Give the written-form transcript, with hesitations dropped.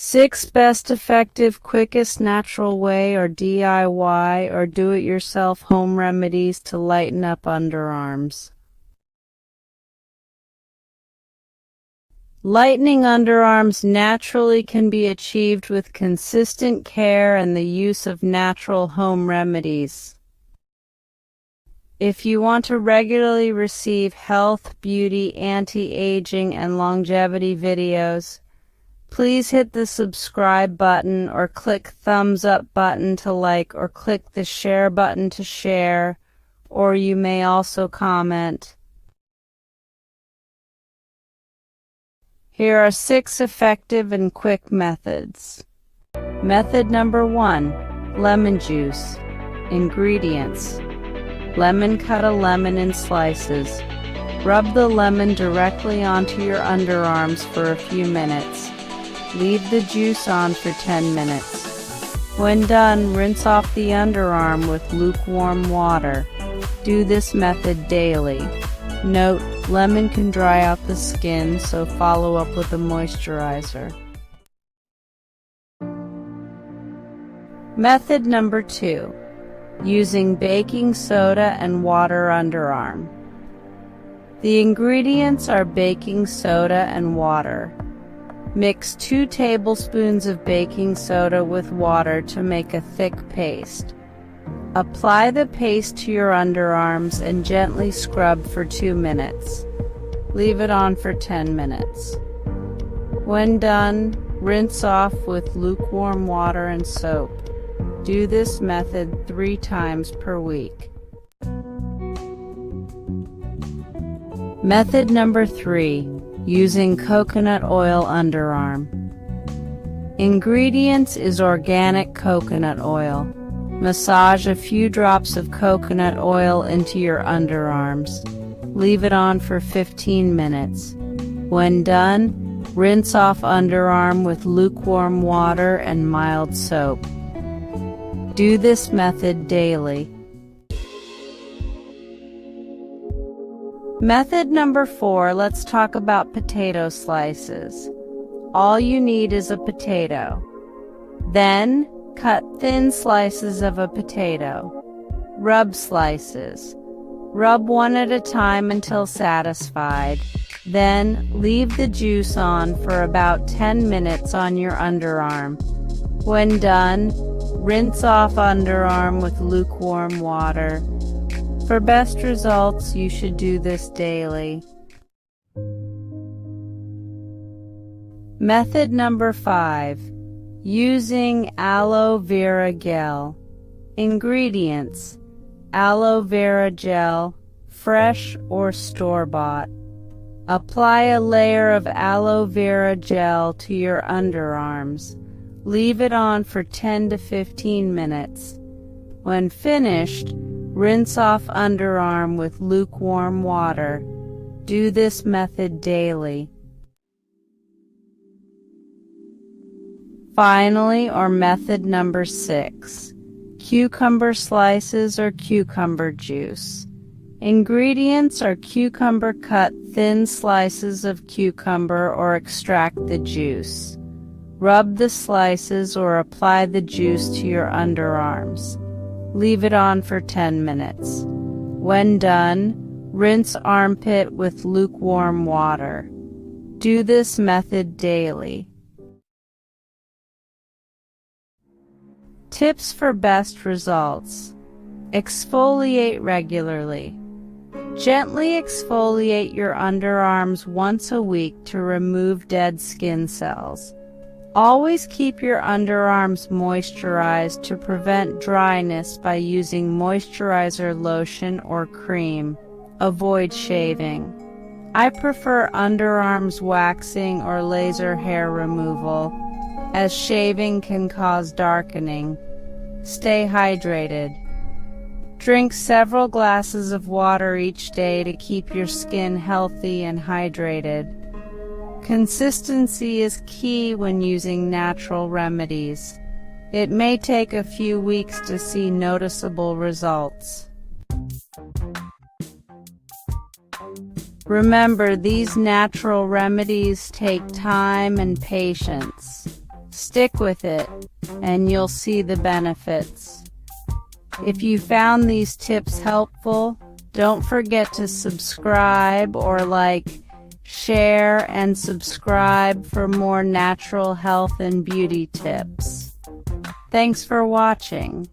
6 best effective, quickest natural way or DIY or do-it-yourself home remedies to lighten up underarms. Lightening underarms naturally can be achieved with consistent care and the use of natural home remedies. If you want to regularly receive health, beauty, anti-aging, and longevity videos, please hit the subscribe button or click thumbs up button to like, or click the share button to share, or you may also comment. Here are 6 effective and quick methods. Method number 1. Lemon juice. Ingredients: lemon. Cut a lemon in slices. Rub the lemon directly onto your underarms for a few minutes. Leave the juice on for 10 minutes. When done, rinse off the underarm with lukewarm water. Do this method daily. Note: lemon can dry out the skin, so follow up with a moisturizer. Method number 2. Using baking soda and water underarm. The ingredients are baking soda and water. Mix 2 tablespoons of baking soda with water to make a thick paste. Apply the paste to your underarms and gently scrub for 2 minutes. Leave it on for 10 minutes. When done, rinse off with lukewarm water and soap. Do this method 3 times per week. Method number 3. Using coconut oil underarm. Ingredients is organic coconut oil. Massage a few drops of coconut oil into your underarms. Leave it on for 15 minutes. When done, rinse off underarm with lukewarm water and mild soap. Do this method daily. Method number 4. Let's talk about potato slices. All you need is a potato. Then, cut thin slices of a potato. Rub slices. Rub one at a time until satisfied. Then, leave the juice on for about 10 minutes on your underarm. When done, rinse off underarm with lukewarm water. For best results, you should do this daily. Method number 5. Using aloe vera gel. Ingredients: aloe vera gel, fresh or store-bought. Apply a layer of aloe vera gel to your underarms. Leave it on for 10 to 15 minutes. When finished, rinse off underarm with lukewarm water. Do this method daily. Finally, or method number 6. Cucumber slices or cucumber juice. Ingredients are cucumber. Cut thin slices of cucumber or extract the juice. Rub the slices or apply the juice to your underarms. Leave it on for 10 minutes. When done, rinse armpit with lukewarm water. Do this method daily. Tips for best results. Exfoliate regularly. Gently exfoliate your underarms once a week to remove dead skin cells. Always keep your underarms moisturized to prevent dryness by using moisturizer lotion or cream. Avoid shaving. I prefer underarms waxing or laser hair removal, as shaving can cause darkening. Stay hydrated. Drink several glasses of water each day to keep your skin healthy and hydrated. Consistency is key when using natural remedies. It may take a few weeks to see noticeable results. Remember, these natural remedies take time and patience. Stick with it, and you'll see the benefits. If you found these tips helpful, don't forget to subscribe or like, share, and subscribe for more natural health and beauty tips. Thanks for watching.